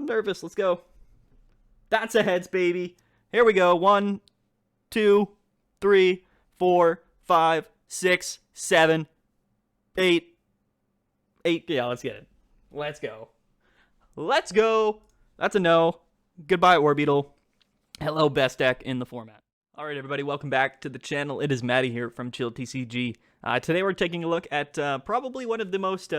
I'm nervous. Let's go. That's a heads, baby. Here we go. 1, 2, 3, 4, 5, 6, 7, 8. 8. Yeah, let's get it. Let's go. Let's go. That's a no. Goodbye, Orbital. Hello, best deck in the format. All right, everybody, welcome back to the channel. It is Maddie here from Chill TCG. Today we're taking a look at probably one of the most,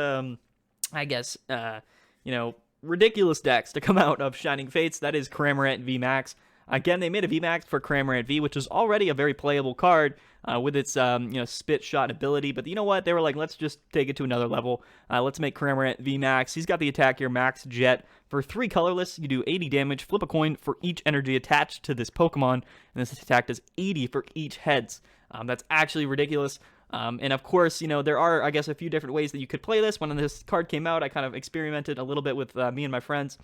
ridiculous decks to come out of Shining Fates. That is Cramorant VMAX. Again, they made a VMAX for Cramorant V, which is already a very playable card with its spit shot ability. But you know what? They were like, let's just take it to another level. Let's make Cramorant VMAX. He's got the attack here, Max Jet. For 3 colorless, you do 80 damage. Flip a coin for each energy attached to this Pokemon, and this attack does 80 for each heads. That's actually ridiculous. And of course, there are, I guess, a few different ways that you could play this. When this card came out, I kind of experimented a little bit with me and my friends.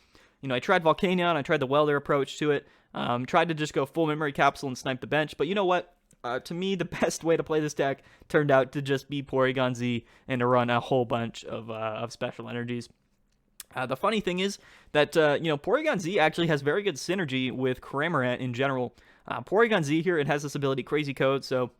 I tried Volcanion, I tried the Welder approach to it, tried to just go full Memory Capsule and snipe the bench. But you know what? To me, the best way to play this deck turned out to just be Porygon-Z and to run a whole bunch of special energies. The funny thing is that, Porygon-Z actually has very good synergy with Cramorant in general. Porygon-Z here, it has this ability Crazy Code, so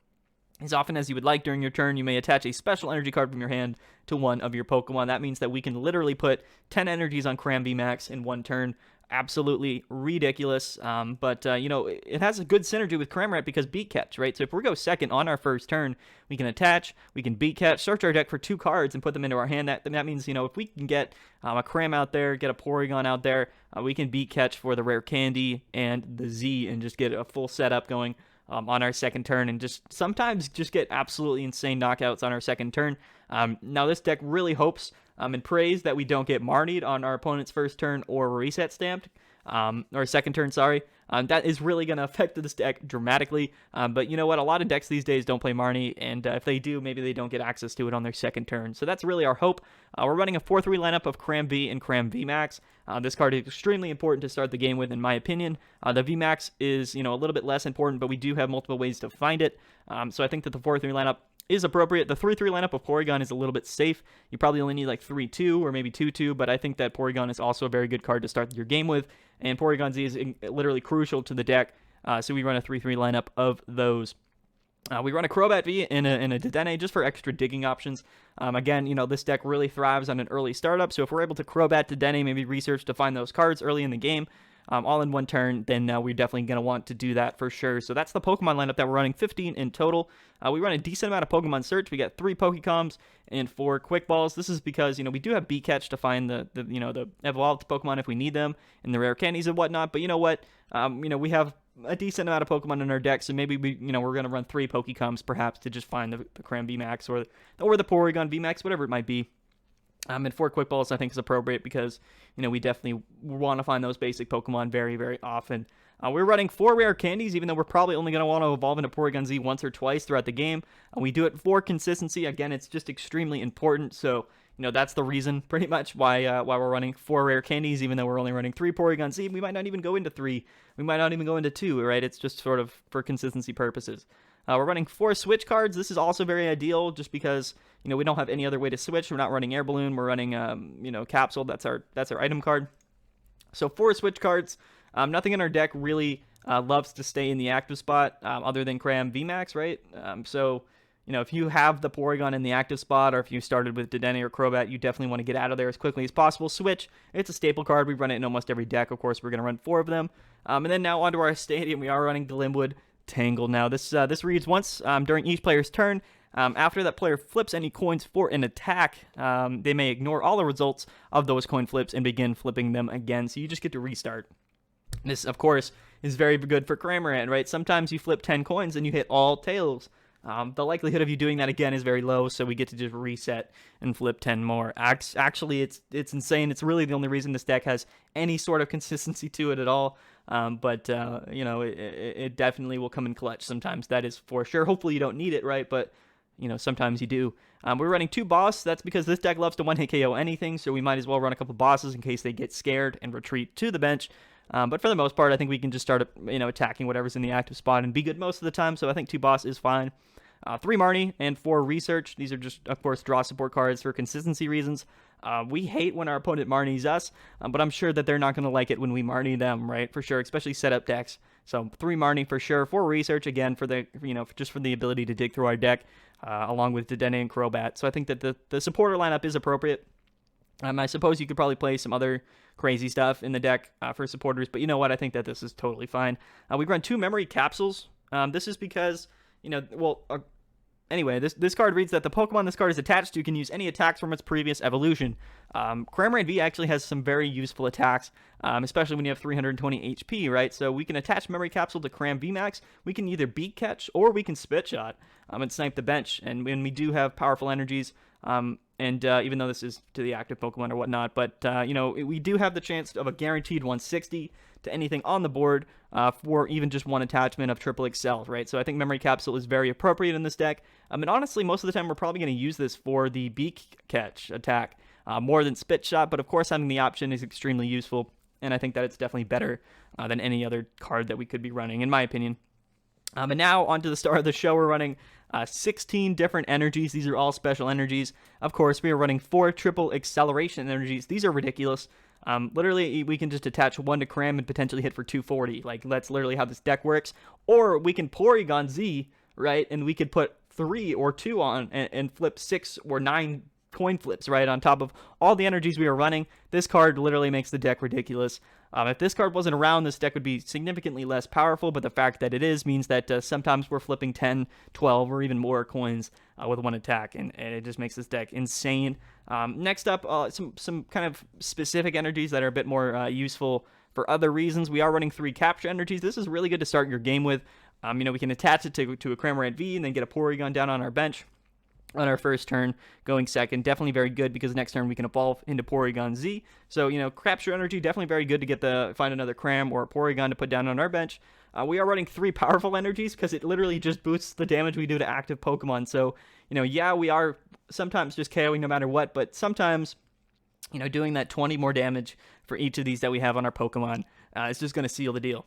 as often as you would like during your turn, you may attach a special energy card from your hand to one of your Pokemon. That means that we can literally put 10 energies on Cram VMAX in one turn. Absolutely ridiculous. But it has a good synergy with Cramorant because Beat Catch, right? So if we go second on our first turn, we can attach, we can Beat Catch, search our deck for 2 cards and put them into our hand. That means, if we can get a Cram out there, get a Porygon out there, we can Beat Catch for the Rare Candy and the Z and just get a full setup going on our second turn, and just sometimes just get absolutely insane knockouts on our second turn. Now this deck really hopes and prays that we don't get Marnied on our opponent's first turn or reset stamped, or second turn, sorry. That is really going to affect this deck dramatically. But you know what? A lot of decks these days don't play Marnie, and if they do, maybe they don't get access to it on their second turn. So that's really our hope. We're running a 4-3 lineup of Cram V and Cram VMAX. This card is extremely important to start the game with, in my opinion. The VMAX is, a little bit less important, but we do have multiple ways to find it. So I think that the 4-3 lineup is appropriate. The 3-3 lineup of Porygon is a little bit safe. You probably only need like 3-2 or maybe 2-2, but I think that Porygon is also a very good card to start your game with, and Porygon-Z is literally crucial to the deck, so we run a 3-3 lineup of those. We run a Crobat V and a Dedenne just for extra digging options. Again, this deck really thrives on an early startup, so if we're able to Crobat Dedenne, maybe research to find those cards early in the game, all in one turn, then we're definitely going to want to do that for sure. So that's the Pokemon lineup that we're running, 15 in total. We run a decent amount of Pokemon Search. We got 3 Pokecoms and 4 Quick Balls. This is because, we do have Beat-Catch to find the evolved Pokemon if we need them, and the rare candies and whatnot. But you know what? We have a decent amount of Pokemon in our deck, so maybe we're going to run 3 Pokecoms perhaps to just find the Cram VMAX or the Porygon VMAX, whatever it might be. And 4 Quick Balls I think is appropriate because, we definitely want to find those basic Pokemon very, very often. We're running 4 Rare Candies, even though we're probably only going to want to evolve into Porygon-Z once or twice throughout the game. We do it for consistency. Again, it's just extremely important, so, that's the reason, pretty much, why we're running 4 Rare Candies, even though we're only running 3 Porygon-Z. We might not even go into 3. We might not even go into 2, right? It's just sort of for consistency purposes. We're running 4 Switch cards. This is also very ideal just because, we don't have any other way to switch. We're not running Air Balloon. We're running, Capsule. That's our item card. So 4 Switch cards. Nothing in our deck really loves to stay in the active spot other than Cram VMAX, right? So, if you have the Porygon in the active spot, or if you started with Dedenne or Crobat, you definitely want to get out of there as quickly as possible. Switch, it's a staple card. We run it in almost every deck. Of course, we're going to run 4 of them. And then now onto our stadium, we are running Glimwood Tangle. Now, this reads once during each player's turn. After that player flips any coins for an attack, they may ignore all the results of those coin flips and begin flipping them again. So you just get to restart. This, of course, is very good for Cramorant, right? Sometimes you flip 10 coins and you hit all tails. The likelihood of you doing that again is very low, so we get to just reset and flip 10 more. Actually, it's insane. It's really the only reason this deck has any sort of consistency to it at all. But it definitely will come in clutch sometimes. That is for sure. Hopefully you don't need it, right? But, sometimes you do. We're running 2 boss. That's because this deck loves to 1-hit KO anything, so we might as well run a couple bosses in case they get scared and retreat to the bench. But for the most part, I think we can just start, attacking whatever's in the active spot and be good most of the time. So I think 2 boss is fine. 3 Marnie and 4 Research. These are just, of course, draw support cards for consistency reasons. We hate when our opponent Marnies us, but I'm sure that they're not going to like it when we Marnie them, right? For sure, especially setup decks. So 3 Marnie for sure. 4 research, again, for the, just for the ability to dig through our deck, along with Dedenne and Crobat. So I think that the supporter lineup is appropriate. I suppose you could probably play some other crazy stuff in the deck for supporters, but you know what? I think that this is totally fine. We run 2 Memory Capsules. This is because, anyway, this card reads that the Pokemon this card is attached to can use any attacks from its previous evolution. Cramorant V actually has some very useful attacks, especially when you have 320 HP, right? So we can attach Memory Capsule to Cram VMAX. We can either Beak Catch or we can Spit Shot and snipe the bench. And when we do have powerful energies, even though this is to the active Pokemon or whatnot, but, we do have the chance of a guaranteed 160 to anything on the board for even just one attachment of Triple Excel, right? So I think Memory Capsule is very appropriate in this deck. And honestly, most of the time we're probably going to use this for the Beak Catch attack more than Spit Shot, but of course having the option is extremely useful, and I think that it's definitely better than any other card that we could be running, in my opinion. And now, on to the start of the show, we're running 16 different energies. These are all special energies. Of course, we are running 4 triple acceleration energies. These are ridiculous. Literally, we can just attach 1 to Cram and potentially hit for 240. Like, that's literally how this deck works. Or we can Porygon-Z, right, and we could put 3 or 2 on and flip 6 or 9 coin flips, right, on top of all the energies we are running. This card literally makes the deck ridiculous. If this card wasn't around, this deck would be significantly less powerful, but the fact that it is means that sometimes we're flipping 10, 12, or even more coins with 1 attack, and it just makes this deck insane. Next up, some kind of specific energies that are a bit more useful for other reasons. We are running 3 capture energies. This is really good to start your game with. We can attach it to a Cramorant V and then get a Porygon down on our bench on our first turn, going second. Definitely very good because next turn we can evolve into Porygon-Z. So, capture energy, definitely very good to find another Cram or a Porygon to put down on our bench. We are running 3 powerful energies because it literally just boosts the damage we do to active Pokemon. So, yeah, we are sometimes just KOing no matter what, but sometimes, doing that 20 more damage for each of these that we have on our Pokemon is just going to seal the deal.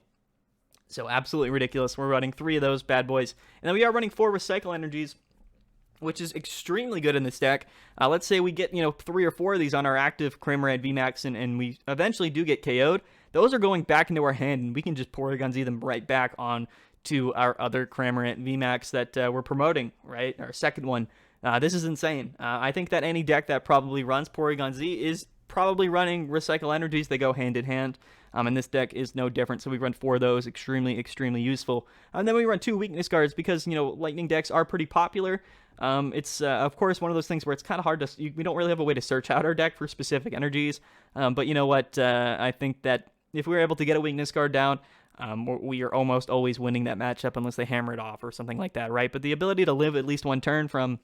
So, absolutely ridiculous. We're running 3 of those bad boys. And then we are running 4 recycle energies, which is extremely good in this deck. Let's say we get, 3 or 4 of these on our active Cramorant VMAX, and we eventually do get KO'd. Those are going back into our hand, and we can just Porygon-Z them right back on to our other Cramorant VMAX that we're promoting, right? Our second one. This is insane. I think that any deck that probably runs Porygon-Z is probably running recycle energies. They go hand in hand. And this deck is no different, so we run 4 of those, extremely, extremely useful. And then we run 2 weakness cards because, lightning decks are pretty popular. It's, of course, one of those things where it's kind of hard we don't really have a way to search out our deck for specific energies. But you know what? I think that if we were able to get a weakness card down, we are almost always winning that matchup unless they hammer it off or something like that, right? But the ability to live at least 1 turn from,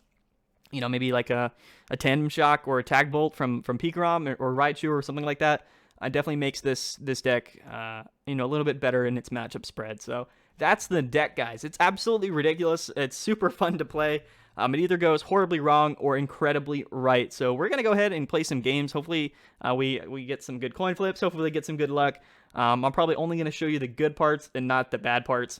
maybe like a Tandem Shock or a Tag Bolt from Pikarom or Raichu or something like that, definitely makes this deck, a little bit better in its matchup spread. So that's the deck, guys. It's absolutely ridiculous. It's super fun to play. It either goes horribly wrong or incredibly right. So we're going to go ahead and play some games. Hopefully we get some good coin flips. Hopefully get some good luck. I'm probably only going to show you the good parts and not the bad parts.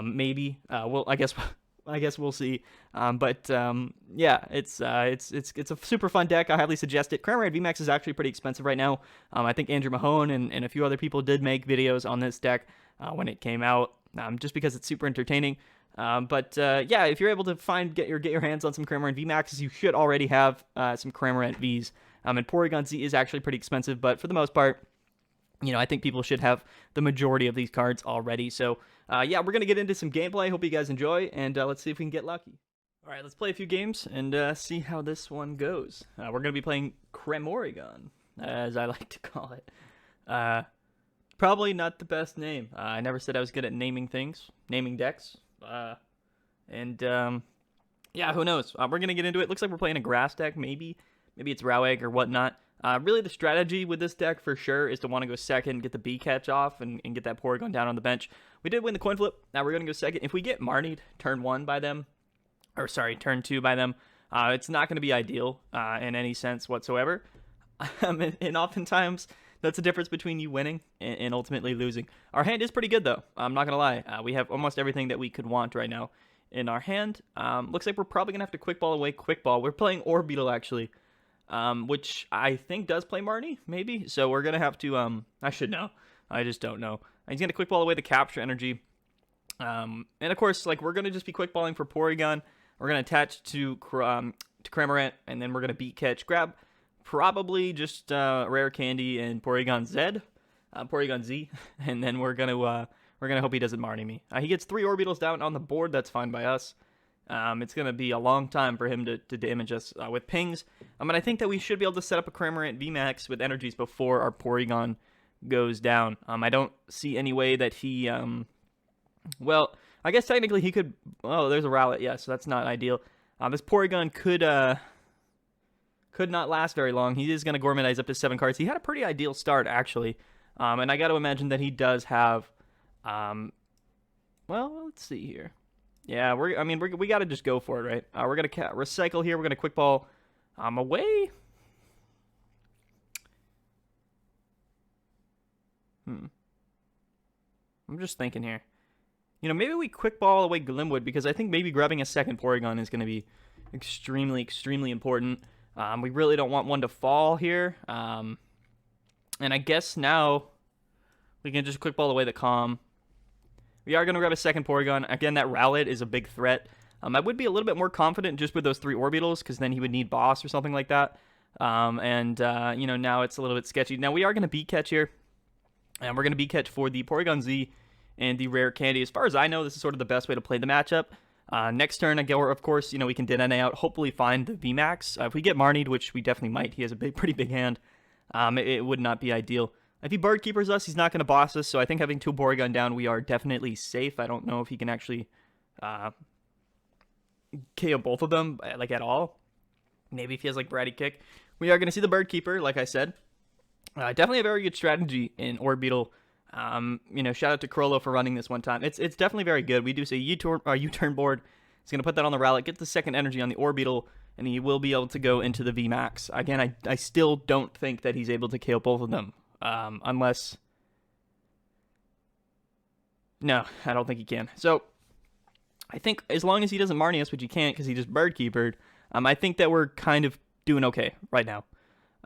Maybe. I guess we'll see. Yeah, it's a super fun deck. I highly suggest it. Cramorant VMAX is actually pretty expensive right now. I think Andrew Mahone and a few other people did make videos on this deck when it came out, just because it's super entertaining. Yeah, if you're able to get your hands on some Cramorant VMAXs, you should already have some Cramorant Vs. And Porygon-Z is actually pretty expensive, but for the most part, I think people should have the majority of these cards already. So, yeah, we're going to get into some gameplay. Hope you guys enjoy, and let's see if we can get lucky. All right, let's play a few games and see how this one goes. We're going to be playing Cramorygon, as I like to call it. Probably not the best name. I never said I was good at naming things, naming decks. Yeah, who knows? We're going to get into it. Looks like we're playing a grass deck, maybe. Maybe it's Rowegg or whatnot. Really, the strategy with this deck, for sure, is to want to go second, get the B-Catch off, and get that Porygon down on the bench. We did win the coin flip. Now we're going to go second. If we get Marnied turn 1 by them, or sorry, turn 2 by them, it's not going to be ideal in any sense whatsoever. And oftentimes, that's the difference between you winning and ultimately losing. Our hand is pretty good, though. I'm not going to lie. We have almost everything that we could want right now in our hand. Looks like we're probably going to have to quick ball away quick ball. We're playing Orbeetle, actually. which I think does play Marnie, maybe. So we're going to have to, I should know. I just don't know. He's going to quick ball away the capture energy. And of course, like, we're going to just be quick balling for Porygon. We're going to attach to Cramorant, and then we're going to beat catch, grab probably just Rare Candy and Porygon-Z, and then we're gonna hope he doesn't Marnie me. He gets 3 orbitals down on the board. That's fine by us. It's gonna be a long time for him to damage us with pings. And I think that we should be able to set up a Cramorant VMAX with energies before our Porygon goes down. I don't see any way that he well, I guess technically he could. Oh, there's a Rowlet. Yeah, so that's not ideal. This Porygon could not last very long. He is going to Gourmetize up to 7 cards. He had a pretty ideal start, actually. And I got to imagine that he does have... well, let's see here. Yeah, we got to just go for it, right? We're going to recycle here. We're going to quick ball away. I'm just thinking here. You know, maybe we quick ball away Glimwood, because I think maybe grabbing a second Porygon is going to be extremely, extremely important. We really don't want one to fall here. And I guess now we can just quick ball away the Calm. We are going to grab a second Porygon. Again, that Rowlet is a big threat. I would be a little bit more confident just with those 3 orbitals, because then he would need Boss or something like that. You know, now it's a little bit sketchy. Now we are going to beat catch here. And we're going to beat catch for the Porygon-Z and the Rare Candy. As far as I know, this is sort of the best way to play the matchup. Next turn, of course, you know, we can Dedenne out, hopefully find the VMAX. If we get Marnied, which we definitely might, he has a pretty big hand, it would not be ideal. If he Bird Keepers us, he's not going to boss us, so I think having 2 Porygon down, we are definitely safe. I don't know if he can actually KO both of them, like, at all. Maybe if he has, like, Bratty Kick. We are going to see the Bird Keeper, like I said. Definitely a very good strategy in Orbital. You know, shout out to Crollo for running this one time. It's definitely very good. We do say U-turn board. He's going to put that on the Rowlet, get the second energy on the Orbital, and he will be able to go into the VMAX. Again, I still don't think that he's able to KO both of them. Unless... No, I don't think he can. So, I think as long as he doesn't Marnie us, which he can't because he just Bird Keepered, I think that we're kind of doing okay right now.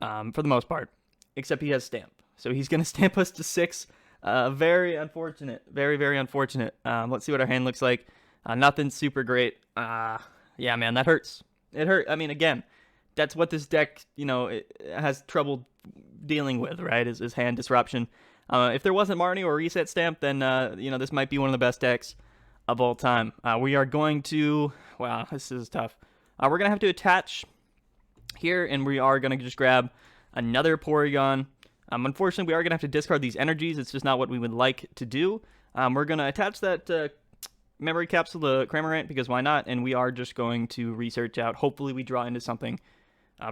For the most part. Except he has Stamp. So he's going to stamp us to 6. Very unfortunate. Very, very unfortunate. Let's see what our hand looks like. Nothing super great. Yeah, man, that hurts. It hurt. I mean, again, that's what this deck, you know, it has trouble dealing with, right, is hand disruption. If there wasn't Marnie or Reset Stamp, then, you know, this might be one of the best decks of all time. We are going to... Wow, this is tough. We're going to have to attach here, and we are going to just grab another Porygon. Unfortunately, we are going to have to discard these energies. It's just not what we would like to do. We're going to attach that Memory Capsule to Cramorant, because why not? And we are just going to research out. Hopefully, we draw into something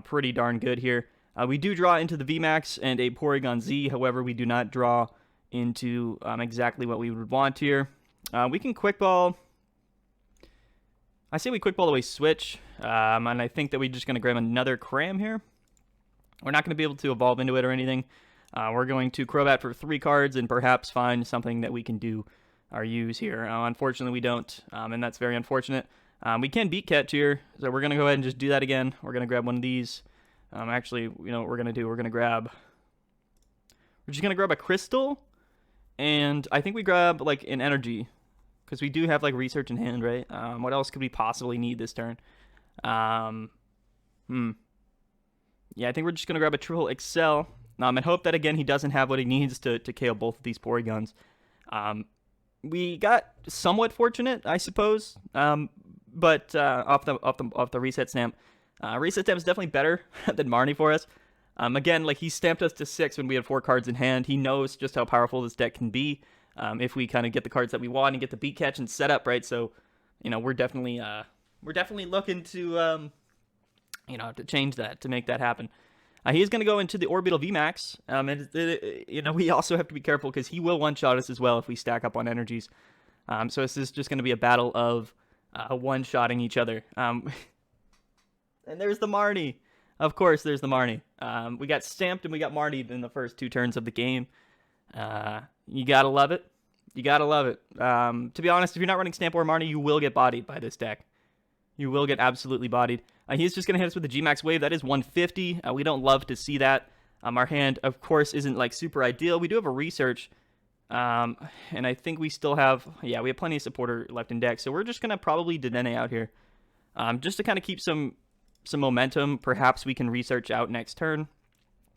pretty darn good here. We do draw into the VMAX and a Porygon-Z. However, we do not draw into exactly what we would want here. We can Quick Ball. I say we Quick Ball away Switch. And I think that we're just going to grab another Cram here. We're not going to be able to evolve into it or anything. We're going to Crobat for 3 cards and perhaps find something that we can do or use here. Unfortunately, we don't, and that's very unfortunate. We can beat catch here, so we're going to go ahead and just do that again. We're going to grab one of these. Actually, you know what we're going to do? We're just going to grab a Crystal, and I think we grab, like, an Energy, because we do have, like, Research in hand, right? What else could we possibly need this turn? Yeah, I think we're just going to grab a Triple Excel, and hope that, again, he doesn't have what he needs to KO both of these Porygons. We got somewhat fortunate, I suppose, but off the Reset Stamp. Reset Stamp is definitely better than Marnie for us. Again, like, he stamped us to 6 when we had 4 cards in hand. He knows just how powerful this deck can be if we kind of get the cards that we want and get the beat catch and set up, right? So, you know, we're definitely looking to... you know, to change that, to make that happen. He is going to go into the Orbital VMAX. You know, we also have to be careful because he will one-shot us as well if we stack up on energies. So this is just going to be a battle of one-shotting each other. And there's the Marnie. Of course, there's the Marnie. We got stamped and we got Marnied in the first 2 turns of the game. You got to love it. You got to love it. To be honest, if you're not running Stamp or Marnie, you will get bodied by this deck. You will get absolutely bodied. He's just going to hit us with the GMAX Wave. That is 150. We don't love to see that. Our hand, of course, isn't like super ideal. We do have a research, and I think we still have, yeah, we have plenty of supporter left in deck. So we're just going to probably Dedenne out here, just to kind of keep some momentum. Perhaps we can research out next turn.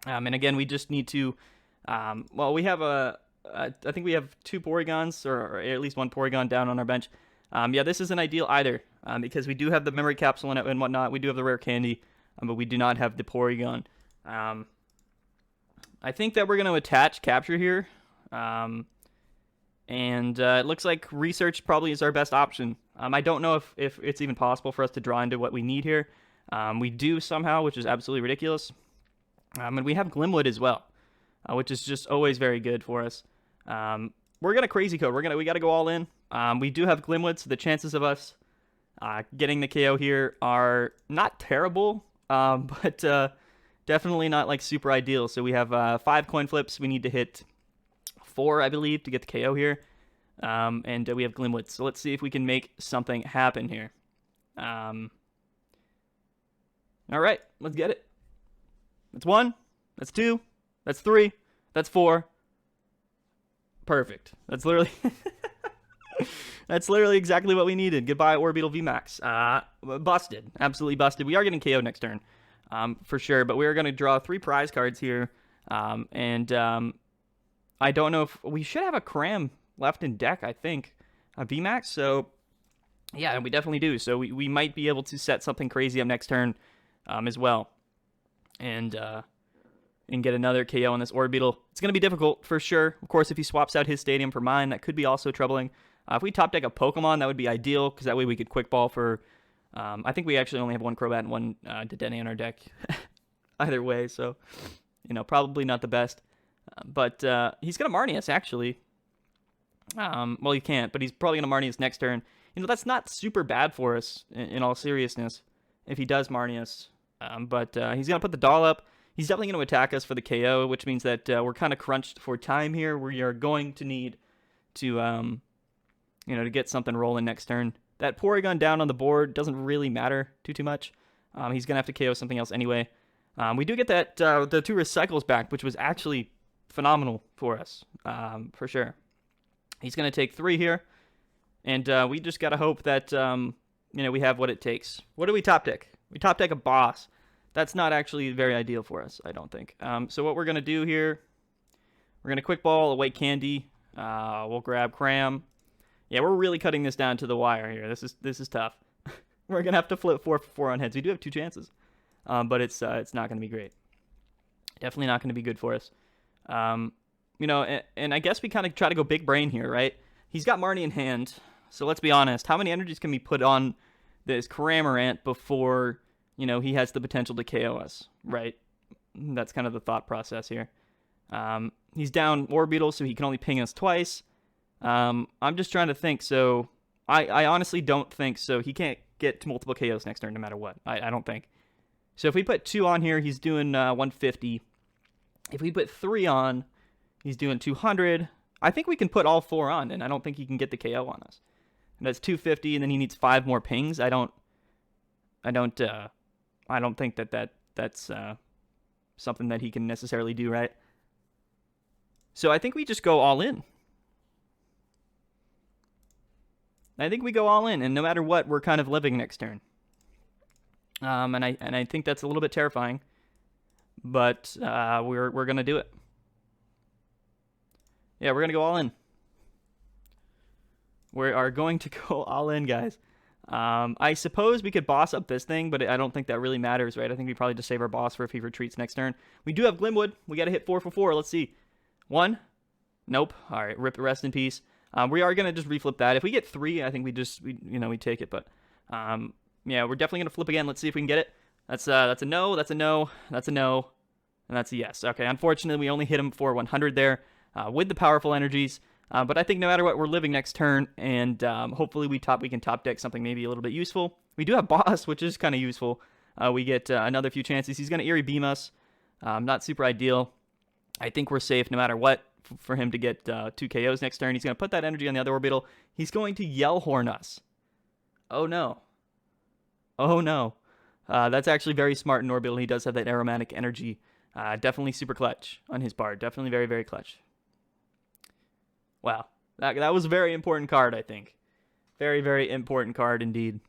And again, we just need to, well, we have I think we have 2 Porygons, or at least 1 Porygon down on our bench. Yeah, this isn't ideal either, because we do have the Memory Capsule and whatnot. We do have the Rare Candy, but we do not have the Porygon. I think that we're going to attach Capture here, and it looks like Research probably is our best option. I don't know if it's even possible for us to draw into what we need here. We do somehow, which is absolutely ridiculous. And we have Glimwood as well, which is just always very good for us. We're going to crazy code. We got to go all in. We do have Glimwood, so the chances of us getting the KO here are not terrible, but definitely not like super ideal. So we have 5 coin flips. We need to hit 4, I believe, to get the KO here. And we have Glimwood. So let's see if we can make something happen here. All right, let's get it. That's 1. That's 2. That's 3. That's 4. Perfect. That's literally that's literally exactly what we needed. Goodbye, Orbital VMAX. Busted. Absolutely busted. We are getting KO next turn, for sure. But we're going to draw 3 prize cards here. And I don't know if we should have a Cram left in deck, I think. A VMAX. So, yeah, we definitely do. So we might be able to set something crazy up next turn as well. And get another KO on this Orbital. It's going to be difficult, for sure. Of course, if he swaps out his Stadium for mine, that could be also troubling. If we top deck a Pokemon, that would be ideal, because that way we could quick ball for... I think we actually only have 1 Crobat and 1 Dedenne in our deck. Either way, so, probably not the best. But he's going to Marnie us, actually. Well, he can't, but he's probably going to Marnie us next turn. That's not super bad for us, in all seriousness, if he does Marnie us. But he's going to put the doll up. He's definitely going to attack us for the KO, which means that we're kind of crunched for time here. We are going to need to, to get something rolling next turn. That Porygon down on the board doesn't really matter too much. He's going to have to KO something else anyway. We do get that the 2 recycles back, which was actually phenomenal for us, for sure. He's going to take 3 here, and we just got to hope that we have what it takes. What do we top deck? We top deck a Boss. That's not actually very ideal for us, I don't think. So what we're going to do here, we're going to quick ball a White Candy. We'll grab Cram. Yeah, we're really cutting this down to the wire here. This is tough. We're going to have to flip 4 for 4 on heads. We do have 2 chances, but it's not going to be great. Definitely not going to be good for us. And I guess we kind of try to go big brain here, right? He's got Marnie in hand, so let's be honest. How many energies can we put on this Cramorant before... he has the potential to KO us, right? That's kind of the thought process here. He's down Orbital, so he can only ping us twice. I'm just trying to think. So I honestly don't think so. He can't get to multiple KOs next turn no matter what. I don't think. So if we put 2 on here, he's doing 150. If we put 3 on, he's doing 200. I think we can put all 4 on, and I don't think he can get the KO on us. And that's 250, and then he needs 5 more pings. I don't think that's something that he can necessarily do, right? So I think we just go all in. I think we go all in, and no matter what, we're kind of living next turn. And I think that's a little bit terrifying, but we're gonna do it. Yeah, we're gonna go all in. We are going to go all in, guys. I suppose we could boss up this thing, but I don't think that really matters, right? I think we probably just save our boss for if he retreats next turn. We do have Glimwood. We got to hit 4 for 4. Let's see. 1. Nope. All right. Rest in peace. We are going to just reflip that. If we get 3, I think we take it. But yeah, we're definitely going to flip again. Let's see if we can get it. That's a no. That's a no. That's a no. And that's a yes. Okay. Unfortunately, we only hit him for 100 there with the powerful energies. But I think no matter what, we're living next turn, and hopefully we can top deck something maybe a little bit useful. We do have Boss, which is kind of useful. We get another few chances. He's going to Eerie Beam us. Not super ideal. I think we're safe no matter what for him to get 2 KOs next turn. He's going to put that energy on the other Orbital. He's going to Yell Horn us. Oh, no. Oh, no. That's actually very smart in Orbital. He does have that aromatic energy. Definitely super clutch on his part. Definitely very, very clutch. Wow. That was a very important card, I think. Very, very important card indeed.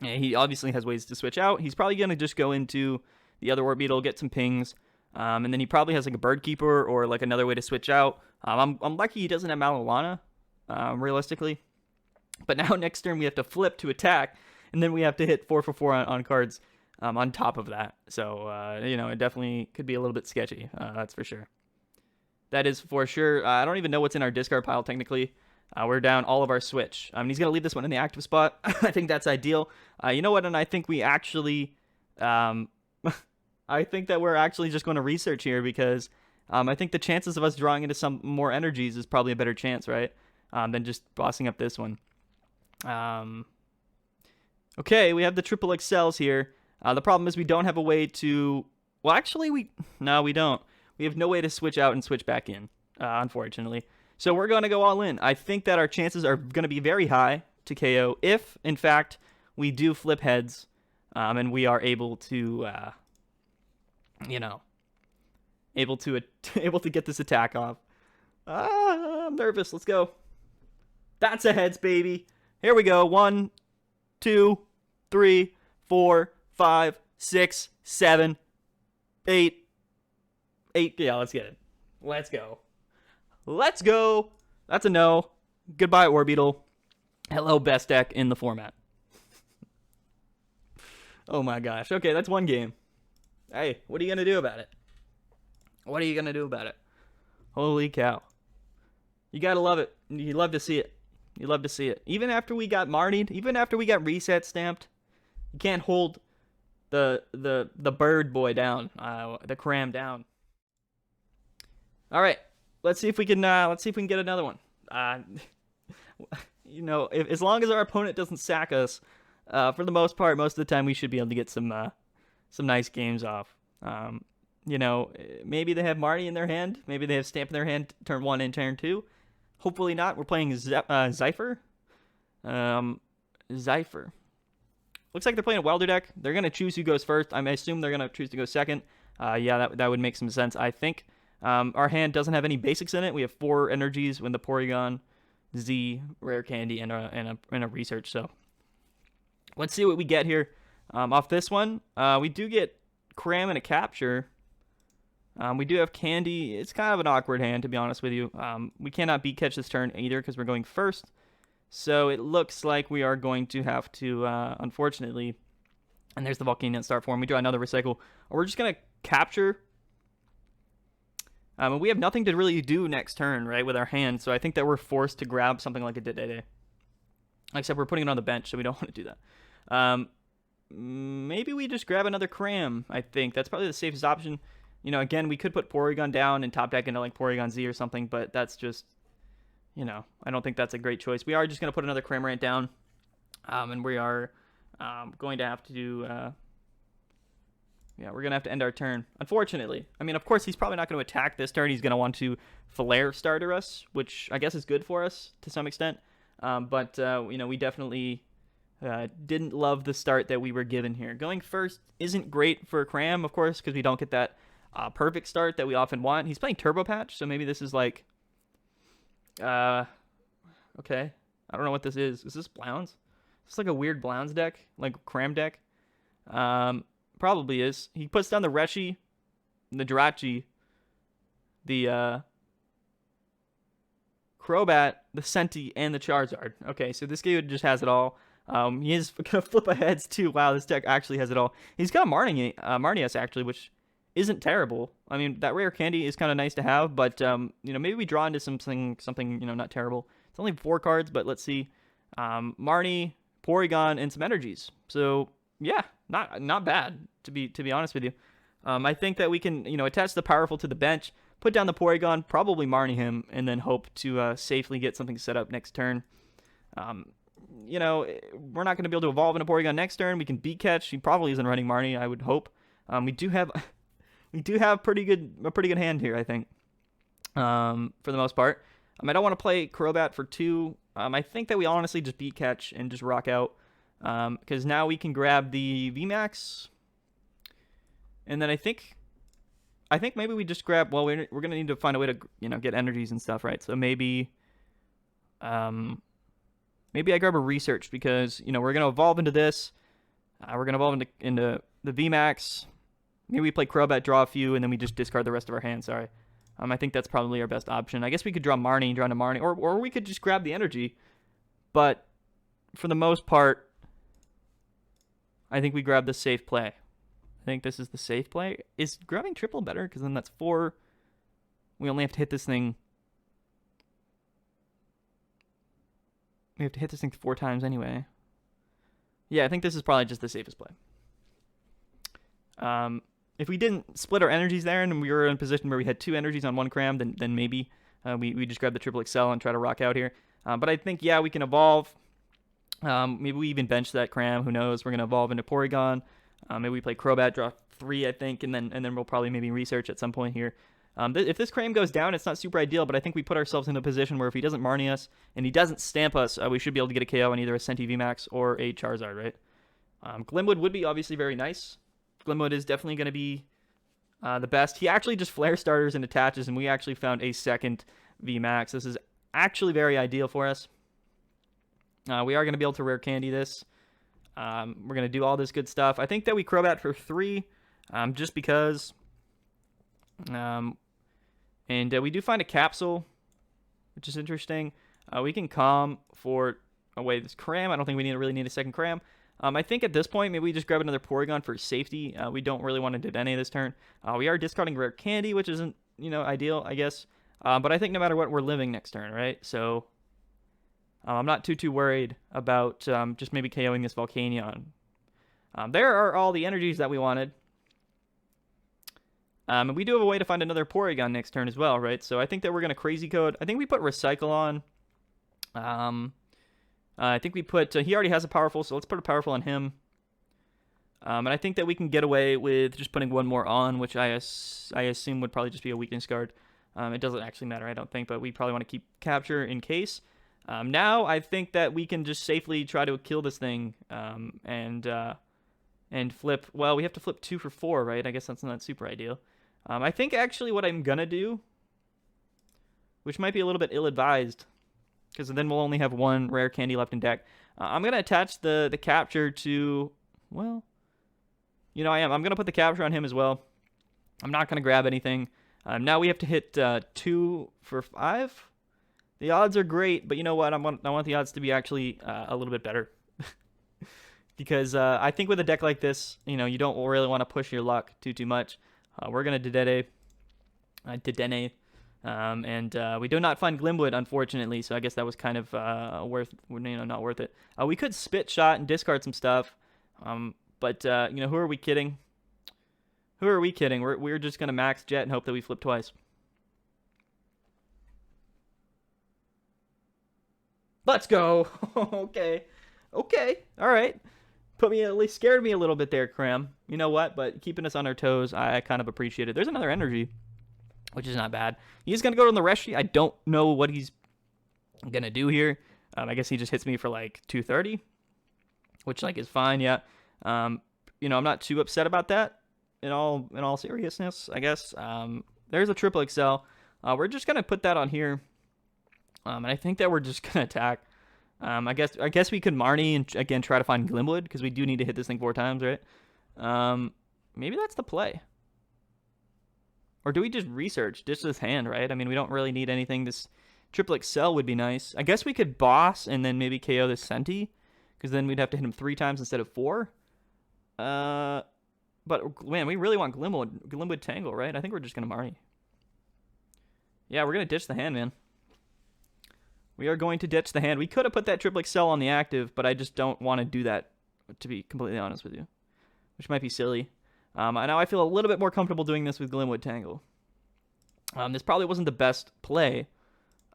Yeah, he obviously has ways to switch out. He's probably going to just go into the other Orbital, get some pings, and then he probably has like a Bird Keeper or like another way to switch out. I'm lucky he doesn't have Malolana, realistically. But now next turn we have to flip to attack, and then we have to hit 4 for 4 on cards on top of that. So, you know, it definitely could be a little bit sketchy, that's for sure. That is for sure. I don't even know what's in our discard pile, technically. We're down all of our Switch. He's going to leave this one in the active spot. I think that's ideal. You know what? And I think we actually... I think that we're actually just going to research here because I think the chances of us drawing into some more energies is probably a better chance, right? Than just bossing up this one. Okay, we have the triple XLs here. The problem is we don't have a way to... Well, actually, no, we don't. We have no way to switch out and switch back in, unfortunately. So we're going to go all in. I think that our chances are going to be very high to KO if, in fact, we do flip heads and we are able to, you know, able to get this attack off. I'm nervous. Let's go. That's a heads, baby. Here we go. 1, 2, 3, 4, 5, 6, 7, 8. 8. Yeah, let's get it. Let's go. Let's go. That's a no. Goodbye, Orbital. Hello, best deck in the format. Oh my gosh. Okay, that's one game. Hey, what are you going to do about it? What are you going to do about it? Holy cow. You got to love it. You love to see it. You love to see it. Even after we got Marnied, even after we got reset stamped, you can't hold the bird boy down, the Cram down. All right. Let's see if we can get another one. You know, as long as our opponent doesn't sack us, for the most part, most of the time we should be able to get some nice games off. You know, maybe they have Marnie in their hand, maybe they have Stamp in their hand, turn 1 and turn 2. Hopefully not. We're playing Zypher. Zypher. Looks like they're playing a Welder deck. They're gonna choose who goes first. I assume they're gonna choose to go second. Yeah, that would make some sense, I think. Our hand doesn't have any basics in it. We have 4 energies with the Porygon-Z, Rare Candy, and a research. So let's see what we get here. Off this one, we do get Cram and a Capture. We do have Candy. It's kind of an awkward hand, to be honest with you. We cannot beat catch this turn either because we're going first. So it looks like we are going to have to, unfortunately, and there's the Volcano start form. We draw another Recycle. Or we're just going to Capture. And we have nothing to really do next turn, right, with our hand. So I think that we're forced to grab something like a Dedenne. Except we're putting it on the bench, so we don't want to do that. Maybe we just grab another Cram, I think. That's probably the safest option. You know, again, we could put Porygon down and top deck into like Porygon-Z or something, but that's just, you know, I don't think that's a great choice. We are just going to put another Cramorant down, and we are going to have to do... Yeah, we're going to have to end our turn, unfortunately. I mean, of course, he's probably not going to attack this turn. He's going to want to Flare Starter us, which I guess is good for us to some extent. But you know, we definitely didn't love the start that we were given here. Going first isn't great for Cram, of course, because we don't get that perfect start that we often want. He's playing Turbo Patch, so maybe this is like... okay. I don't know what this is. Is this Blounds? Is this like a weird Blounds deck? Like Cram deck? Probably is. He puts down the Reshi, the Jirachi, the Crobat, the Senti, and the Charizard. Okay, so this guy just has it all. He is going to flip a heads too. Wow, this deck actually has it all. He's got Marnius actually, which isn't terrible. I mean, that Rare Candy is kind of nice to have, but you know, maybe we draw into something you know, not terrible. It's only 4 cards, but let's see. Marnie, Porygon, and some energies. So yeah, not bad to be honest with you. I think that we can, you know, attach the powerful to the bench, put down the Porygon, probably Marnie him, and then hope to safely get something set up next turn. You know, we're not going to be able to evolve into Porygon next turn. We can beat catch. He probably isn't running Marnie, I would hope. We do have a pretty good hand here, I think. For the most part. I don't want to play Crobat for 2. I think that we honestly just beat catch and just rock out. because now we can grab the VMAX, and then I think maybe we just grab. Well, we're gonna need to find a way to get energies and stuff, right? So maybe maybe I grab a research because we're gonna evolve into this. We're gonna evolve into the VMAX. Maybe we play Crobat, draw a few, and then we just discard the rest of our hand. Sorry. I think that's probably our best option. I guess we could draw Marnie and draw into Marnie, or we could just grab the energy. But for the most part, I think we grab the safe play. I think this is the safe play. Is grabbing triple better? Because then that's 4. We only have to hit this thing. We have to hit this thing 4 times anyway. Yeah, I think this is probably just the safest play. If we didn't split our energies there and we were in a position where we had 2 energies on 1 cram, then maybe we just grab the triple XL and try to rock out here. But I think, yeah, we can evolve. Maybe we even bench that cram. Who knows? We're going to evolve into Porygon. Maybe we play Crobat, draw 3, I think, and then we'll probably maybe research at some point here. If this cram goes down, it's not super ideal, but I think we put ourselves in a position where if he doesn't Marnie us and he doesn't stamp us, we should be able to get a KO on either a Senti VMAX or a Charizard, right? Glimwood would be obviously very nice. Glimwood is definitely going to be the best. He actually just flare starters and attaches, and we actually found a second VMAX. This is actually very ideal for us. We are going to be able to Rare Candy this. We're going to do all this good stuff. I think that we Crobat for 3, just because. And we do find a capsule, which is interesting. We can calm for away this cram. I don't think we really need a second cram. I think at this point, maybe we just grab another Porygon for safety. We don't really want to Dedenne this turn. We are discarding Rare Candy, which isn't, ideal, I guess. But I think no matter what, we're living next turn, right? So I'm not too worried about just maybe KOing this Volcanion. There are all the energies that we wanted. And we do have a way to find another Porygon next turn as well, right? So I think that we're going to Crazy Code. I think we put Recycle on. I think we put... he already has a Powerful, so let's put a Powerful on him. And I think that we can get away with just putting one more on, which I assume would probably just be a weakness card. It doesn't actually matter, I don't think, but we probably want to keep Capture in case. Now I think that we can just safely try to kill this thing and flip... Well, we have to flip 2 for 4, right? I guess that's not super ideal. I think actually what I'm going to do, which might be a little bit ill-advised, because then we'll only have 1 Rare Candy left in deck. I'm going to attach the Capture to... Well, I'm going to put the Capture on him as well. I'm not going to grab anything. Now we have to hit 2 for 5. The odds are great, but you know what? I want the odds to be actually a little bit better. Because I think with a deck like this, you don't really want to push your luck too much. We're going to Dedenne. And we do not find Glimwood, unfortunately, so I guess that was kind of not worth it. We could Spit Shot and discard some stuff, but who are we kidding? Who are we kidding? We're just gonna max Jet and hope that we flip twice. Let's go. Okay, all right. At least scared me a little bit there, Cram. You know what? But keeping us on our toes, I kind of appreciate it. There's another energy, which is not bad. He's going to go to the Reshi. I don't know what he's going to do here. I guess he just hits me for like 230, which is fine, yeah. I'm not too upset about that in all seriousness, I guess. There's a triple XL. We're just going to put that on here. And I think that we're just going to attack. I guess we could Marnie and again try to find Glimwood because we do need to hit this thing 4 times, right? Maybe that's the play. Or do we just research this hand, right? I mean, we don't really need anything. This triple XL would be nice. I guess we could boss and then maybe KO this Senti because then we'd have to hit him 3 times instead of 4. But man, we really want Glimwood Tangle, right? I think we're just gonna Marnie. Yeah, we're gonna ditch the hand, man. We are going to ditch the hand. We could have put that triple XL on the active, but I just don't want to do that, to be completely honest with you, which might be silly. Now I feel a little bit more comfortable doing this with Glimwood Tangle. This probably wasn't the best play,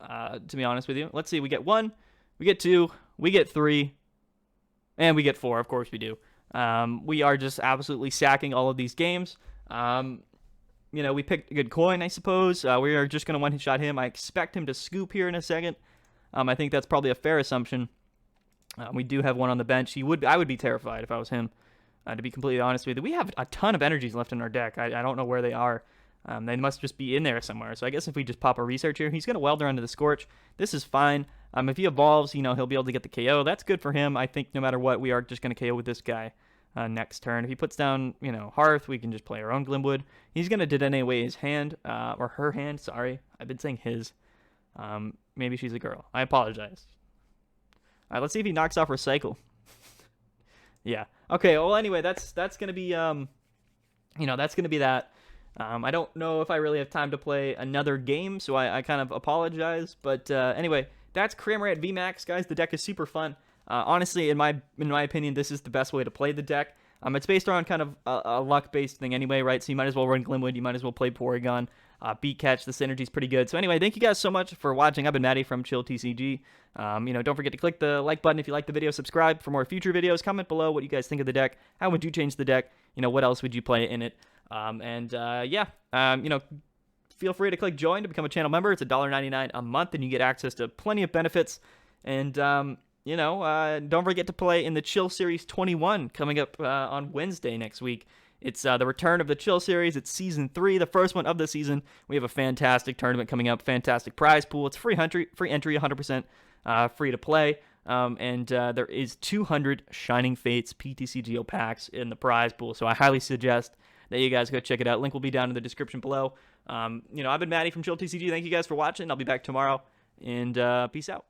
to be honest with you. Let's see. We get 1, we get 2, we get 3, and we get 4. Of course we do. We are just absolutely sacking all of these games. We picked a good coin, I suppose. We are just going to one-shot him. I expect him to scoop here in a second. I think that's probably a fair assumption. We do have one on the bench. I would be terrified if I was him, to be completely honest with you. We have a ton of energies left in our deck. I don't know where they are. They must just be in there somewhere. So I guess if we just pop a research here, he's going to Welder onto the Scorch. This is fine. If he evolves, he'll be able to get the KO. That's good for him. I think no matter what, we are just going to KO with this guy next turn. If he puts down, Hearth, we can just play our own Glimwood. He's going to Dedenne away his hand, or her hand, sorry. I've been saying his. Maybe she's a girl. I apologize. All right, let's see if he knocks off Recycle. Yeah. Okay, well, anyway, that's going to be, that's going to be that. I don't know if I really have time to play another game, so I kind of apologize. But anyway, that's Cramorant VMAX, guys. The deck is super fun. Honestly, in my opinion, this is the best way to play the deck. It's based around kind of a luck-based thing anyway, right? So you might as well run Glimwood. You might as well play Porygon. Beat Catch. The synergy's pretty good. So anyway, thank you guys so much for watching. I've been Maddie from Chill TCG. Don't forget to click the like button if you like the video. Subscribe for more future videos. Comment below what you guys think of the deck. How would you change the deck? What else would you play in it? Feel free to click join to become a channel member. It's $1.99 a month, and you get access to plenty of benefits. And don't forget to play in the Chill Series 21 coming up on Wednesday next week. It's the return of the Chill Series. It's Season 3, the first one of the season. We have a fantastic tournament coming up, fantastic prize pool. It's free entry, 100% free to play. There is 200 Shining Fates PTCGO packs in the prize pool, so I highly suggest that you guys go check it out. Link will be down in the description below. I've been Maddie from Chill TCG. Thank you guys for watching. I'll be back tomorrow, and peace out.